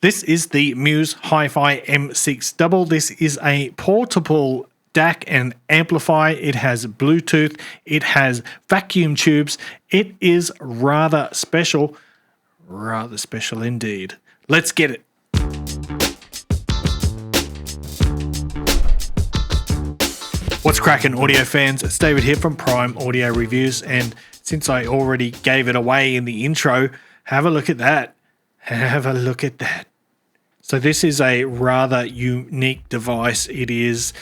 This is the Muse HiFi M6 Double. This is a portable DAC and amplifier. It has Bluetooth. It has vacuum tubes. It is rather special indeed. Let's get it. What's cracking, audio fans? It's David here from Prime Audio Reviews, and since I already gave it away in the intro, have a look at that. Have a look at that. So this is a rather unique device. It is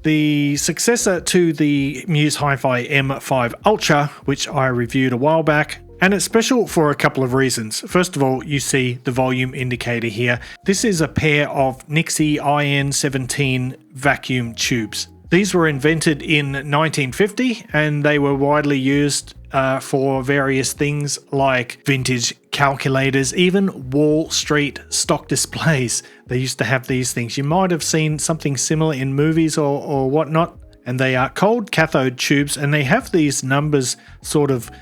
the successor to the Muse HiFi M5 Ultra, which I reviewed a while back. And it's special for a couple of reasons. First of all, you see the volume indicator here. This is a pair of Nixie IN17 vacuum tubes. These were invented in 1950 and they were widely used for various things like vintage calculators, even Wall Street stock displays. They used to have these things. You might have seen something similar in movies or whatnot. And they are cold cathode tubes, and they have these numbers sort of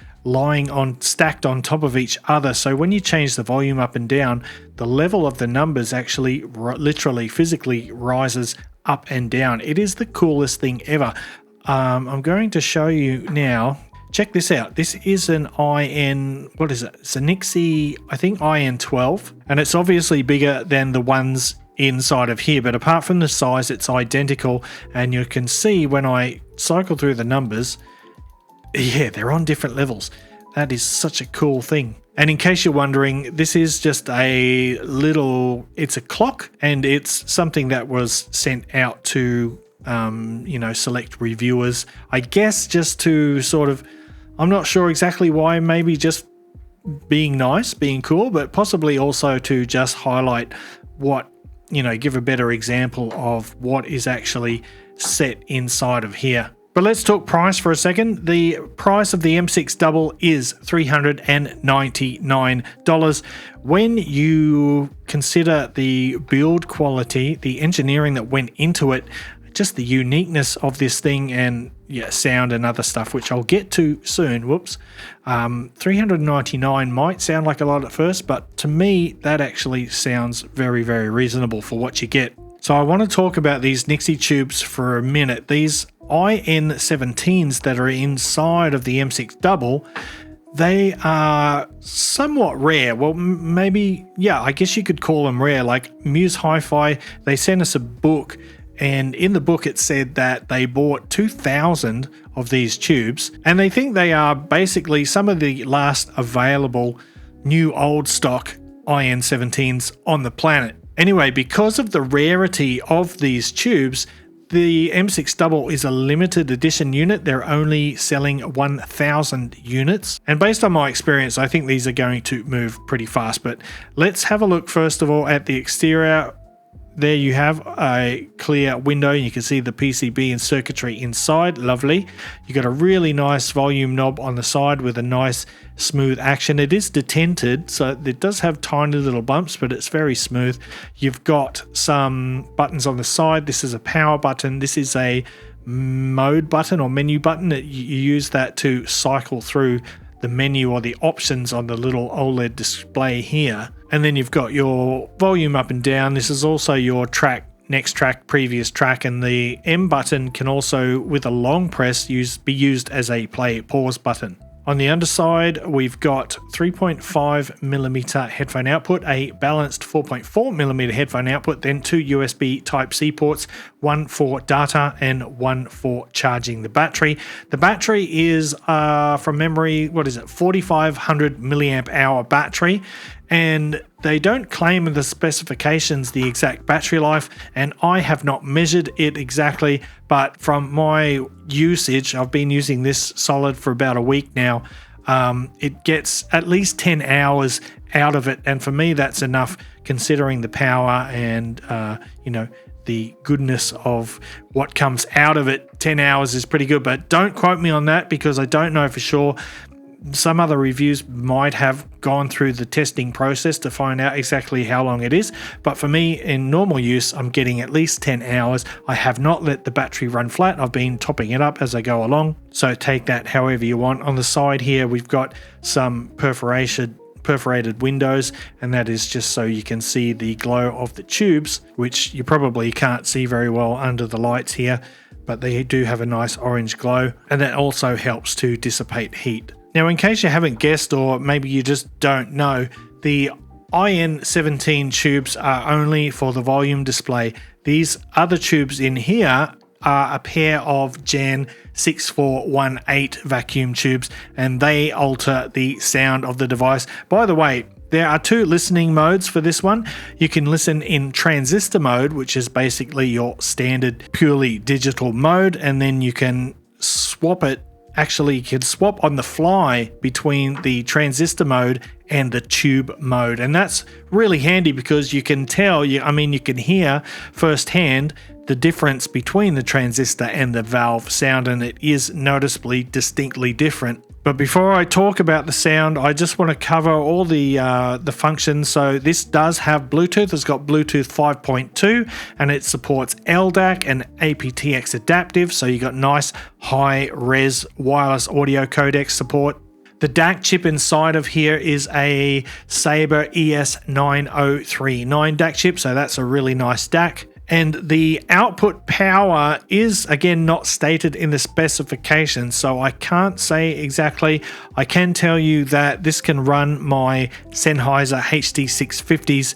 stacked on top of each other. So when you change the volume up and down, the level of the numbers actually literally physically rises up and down. It is the coolest thing ever. I'm going to show you now. Check this out. This is an what is it? It's a Nixie, I think IN12, and it's obviously bigger than the ones inside of here, but apart from the size, it's identical. And you can see when I cycle through the numbers, yeah, they're on different levels. That is such a cool thing. And in case you're wondering, this is just it's a clock, and it's something that was sent out to, select reviewers. I guess just to sort of, I'm not sure exactly why, maybe just being nice, being cool, but possibly also to just highlight give a better example of what is actually set inside of here. But let's talk price for a second. The price of the M6 Double is $399. When you consider the build quality, the engineering that went into it, just the uniqueness of this thing, and sound and other stuff, which I'll get to soon. Whoops. $399 might sound like a lot at first, but to me, that actually sounds very, very reasonable for what you get. So I want to talk about these Nixie tubes for a minute. These IN17s that are inside of the M6 Double, they are somewhat rare. Well, maybe, I guess you could call them rare. Like Muse HiFi, they sent us a book, and in the book it said that they bought 2,000 of these tubes, and they think they are basically some of the last available new old stock IN17s on the planet. Anyway, because of the rarity of these tubes, the M6 Double is a limited edition unit. They're only selling 1,000 units. And based on my experience, I think these are going to move pretty fast. But let's have a look first of all at the exterior. There you have a clear window. You can see the PCB and circuitry inside. Lovely. You got a really nice volume knob on the side with a nice smooth action. It is detented, so it does have tiny little bumps, but it's very smooth. You've got some buttons on the side. This is a power button. This is a mode button or menu button. You use that to cycle through the menu or the options on the little OLED display here. And then you've got your volume up and down. This is also your track, next track, previous track, and the M button can also, with a long press, be used as a play pause button. On the underside, we've got 3.5mm headphone output, a balanced 4.4mm headphone output, then two USB Type-C ports, one for data and one for charging the battery. The battery is, from memory, 4,500 milliamp hour battery, and they don't claim in the specifications the exact battery life, and I have not measured it exactly, but from my usage, I've been using this solid for about a week now, it gets at least 10 hours out of it, and for me that's enough considering the power and the goodness of what comes out of it. 10 hours is pretty good, but don't quote me on that because I don't know for sure. Some other reviews might have gone through the testing process to find out exactly how long it is, but for me, in normal use, I'm getting at least 10 hours. I have not let the battery run flat. I've been topping it up as I go along, so take that however you want. On the side here, we've got some perforation perforated windows, and that is just so you can see the glow of the tubes, which you probably can't see very well under the lights here, but they do have a nice orange glow, and that also helps to dissipate heat. Now, in case you haven't guessed, or maybe you just don't know, the IN17 tubes are only for the volume display. These other tubes in here are a pair of Jan 6418 vacuum tubes, and they alter the sound of the device. By the way, there are two listening modes for this one. You can listen in transistor mode, which is basically your standard purely digital mode, and then you can swap it. Actually, you can swap on the fly between the transistor mode and the tube mode, and that's really handy because you can tell, you can hear firsthand the difference between the transistor and the valve sound, and it is noticeably distinctly different. But before I talk about the sound, I just want to cover all the functions. So this does have Bluetooth. It's got Bluetooth 5.2, and it supports LDAC and aptX adaptive. So you got nice high-res wireless audio codec support. The DAC chip inside of here is a Sabre ES9039 DAC chip, so that's a really nice DAC. And the output power is, again, not stated in the specifications, so I can't say exactly. I can tell you that this can run my Sennheiser HD650s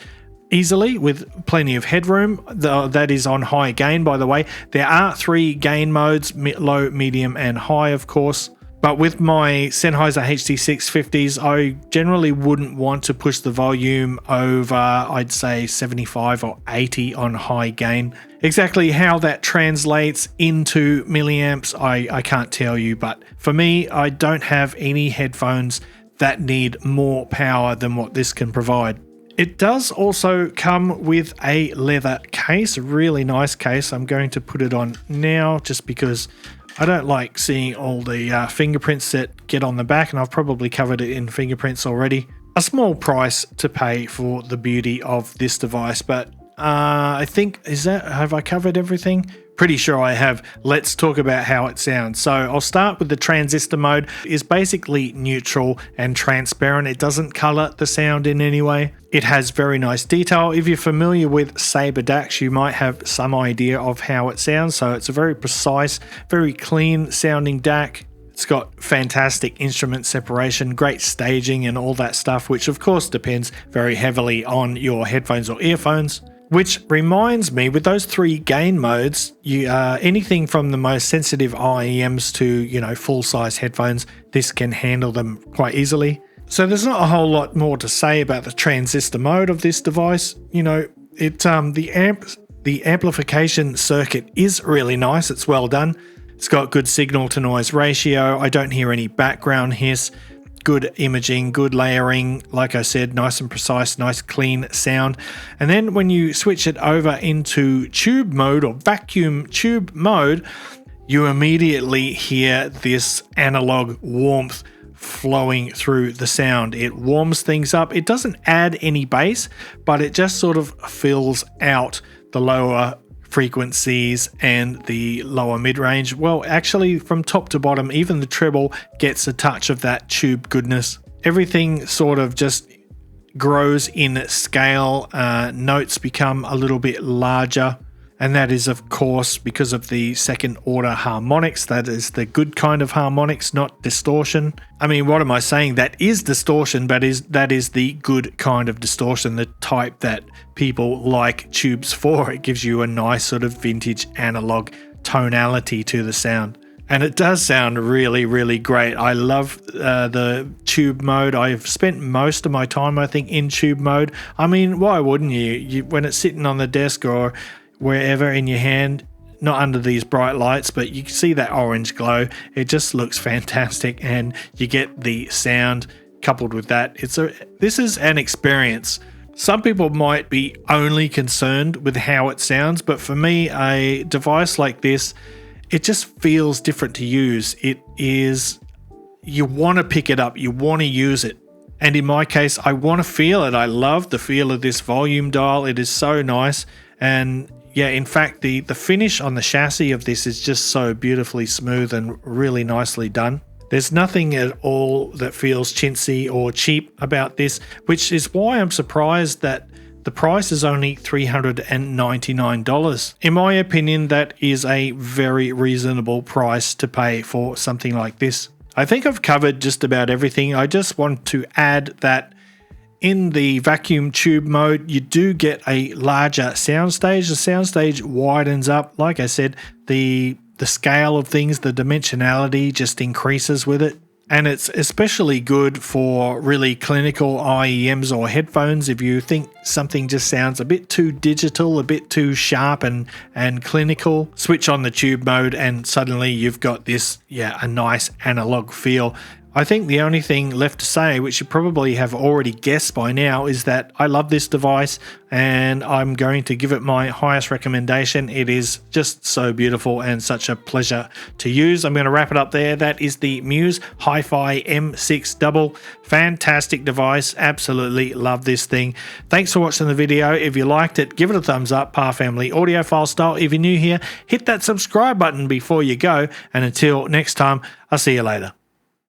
easily with plenty of headroom. That is on high gain, by the way. There are 3 gain modes, low, medium, and high, of course. But with my Sennheiser HD650s, I generally wouldn't want to push the volume over, I'd say 75 or 80 on high gain. Exactly how that translates into milliamps, I can't tell you. But for me, I don't have any headphones that need more power than what this can provide. It does also come with a leather case, a really nice case. I'm going to put it on now just because I don't like seeing all the fingerprints that get on the back, and I've probably covered it in fingerprints already. A small price to pay for the beauty of this device, but I think, have I covered everything? Pretty sure I have. Let's talk about how it sounds. So I'll start with the transistor mode. It's basically neutral and transparent. It doesn't color the sound in any way. It has very nice detail. If you're familiar with Sabre DACs, you might have some idea of how it sounds. So it's a very precise, very clean sounding DAC. It's got fantastic instrument separation, great staging and all that stuff, which of course depends very heavily on your headphones or earphones. Which reminds me, with those 3 gain modes, anything from the most sensitive IEMs to, full-size headphones, this can handle them quite easily. So there's not a whole lot more to say about the transistor mode of this device. The amplification circuit is really nice. It's well done. It's got good signal to noise ratio. I don't hear any background hiss. Good imaging, good layering, like I said, nice and precise, nice clean sound. And then when you switch it over into tube mode or vacuum tube mode, you immediately hear this analog warmth flowing through the sound. It warms things up. It doesn't add any bass, but it just sort of fills out the lower frequencies and the lower mid-range. Well, actually from top to bottom, even the treble gets a touch of that tube goodness. Everything sort of just grows in scale. Notes become a little bit larger, and that is of course because of the second order harmonics. That is the good kind of harmonics, not distortion. I mean, what am I saying? That is distortion, but that is the good kind of distortion, the type that people like tubes for. It gives you a nice sort of vintage analog tonality to the sound. And it does sound really, really great. I love the tube mode. I've spent most of my time, I think, in tube mode. I mean, why wouldn't you? When it's sitting on the desk or wherever in your hand, not under these bright lights, but you can see that orange glow. It just looks fantastic, and you get the sound coupled with that. This is an experience. Some people might be only concerned with how it sounds, but for me, a device like this, it just feels different to use. It is, you want to pick it up, you want to use it. And in my case, I want to feel it. I love the feel of this volume dial. It is so nice. And yeah, in fact, the finish on the chassis of this is just so beautifully smooth and really nicely done. There's nothing at all that feels chintzy or cheap about this, which is why I'm surprised that the price is only $399. In my opinion, that is a very reasonable price to pay for something like this. I think I've covered just about everything. I just want to add that in the vacuum tube mode, you do get a larger soundstage. The soundstage widens up. Like I said, the scale of things, the dimensionality just increases with it. And it's especially good for really clinical IEMs or headphones. If you think something just sounds a bit too digital, a bit too sharp and clinical, switch on the tube mode and suddenly you've got this, a nice analog feel. I think the only thing left to say, which you probably have already guessed by now, is that I love this device and I'm going to give it my highest recommendation. It is just so beautiful and such a pleasure to use. I'm going to wrap it up there. That is the Muse HiFi M6 Double. Fantastic device. Absolutely love this thing. Thanks for watching the video. If you liked it, give it a thumbs up. Pa Family Audiophile Style. If you're new here, hit that subscribe button before you go. And until next time, I'll see you later.